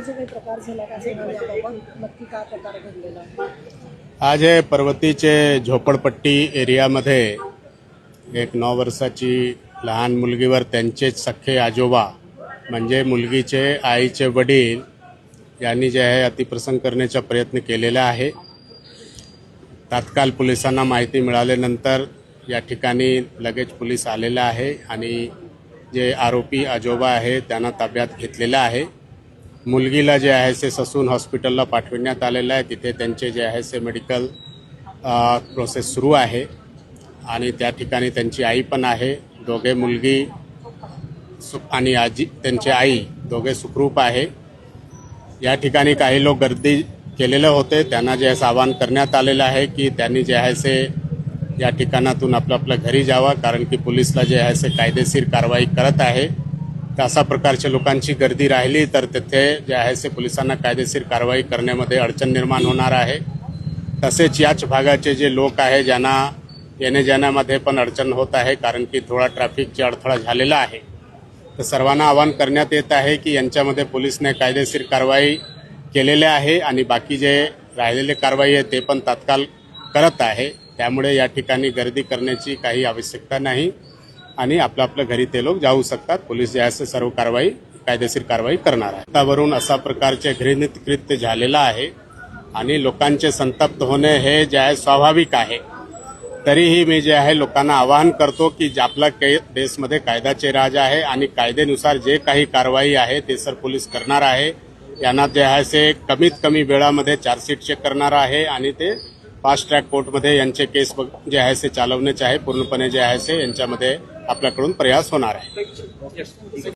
जे काही प्रकार झाला का याबाबत नक्की काय प्रकार घडलेला आहे? आज हे पर्वतीचे झोपडपट्टी एरियामध्ये एक 9 वर्षाची लहान मुलगीवर त्यांचेच सख्खे आजोबा म्हणजे मुलगीचे आईचे वडील यांनी जे आहे अतिप्रसंग करण्याचा प्रयत्न केलेला आहे। तात्काळ पोलिसांना माहिती मिळाल्यानंतर या ठिकाणी लगेच पोलीस आलेला आहे आणि जे आरोपी आजोबा आहे त्यांना ताब्यात घेतलेला आहे। मुलगीला जे आहे ते ससून हॉस्पिटलला पाठविण्यात आलेलं आहे। तिथे त्यांचे जे आहे ते मेडिकल प्रोसेस सुरू आहे आणि त्या ठिकाणी त्यांची आई पण आहे। दोघे मुलगी आणि आजी त्यांची आई दोघे सुखरूप आहे। या ठिकाणी काही लोक गर्दी केलेले होते, त्यांना जे आहे आवाहन करण्यात आलेलं आहे की त्यांनी जे आहे ते या ठिकाणातून आपल्या घरी जावा, कारण की पोलिसला जे आहे ते कायदेशीर कारवाई करत आहे। तर अशा प्रकारच्या लोकांची गर्दी राहिली तर तिथे जे आहे ते पोलिसांना कायदेशीर कारवाई करण्यामध्ये अडचण निर्माण होणार आहे। तसेच याच भागाचे जे लोक आहे ज्यांना येणे जाण्यामध्ये पण अडचण होत आहे, कारण की थोडा ट्रॅफिकचा अडथळा झालेला आहे। तर सर्वांना आवाहन करण्यात येत आहे की यांच्यामध्ये पोलिसने कायदेशीर कारवाई केलेले आहे आणि बाकी जे राहिलेले कारवाई आहे ते पण तात्काळ करत आहे। त्यामुळे या ठिकाणी गर्दी करण्याची काही आवश्यकता नाही आणि आपल्या घरी ते लोक जाऊ शकतात। पोलीस जे आहे सर्व कारवाई कायदेशीर कारवाई करणार आहे। त्यावरून अशा प्रकारचे घृणित कृत्य झालेलं आहे आणि लोकांचे संतप्त होणे हे जे आहे स्वाभाविक आहे। तरीही मी जे आहे लोकांना आवाहन करतो की आपला देशमध्ये कायद्याचे राज आहे आणि कायद्यानुसार जे काही कारवाई आहे ते सर पोलीस करणार आहे। यांना जे आहे ते कमीत कमी वेळामध्ये चार्जशीट चेक करणार आहे आणि ते फास्ट ट्रॅक कोर्टमध्ये यांचे केस जे आहे ते चालवण्याचे आहे। पूर्णपणे जे आहे ते यांच्यामध्ये आपल्याकडून प्रयास होणार आहे।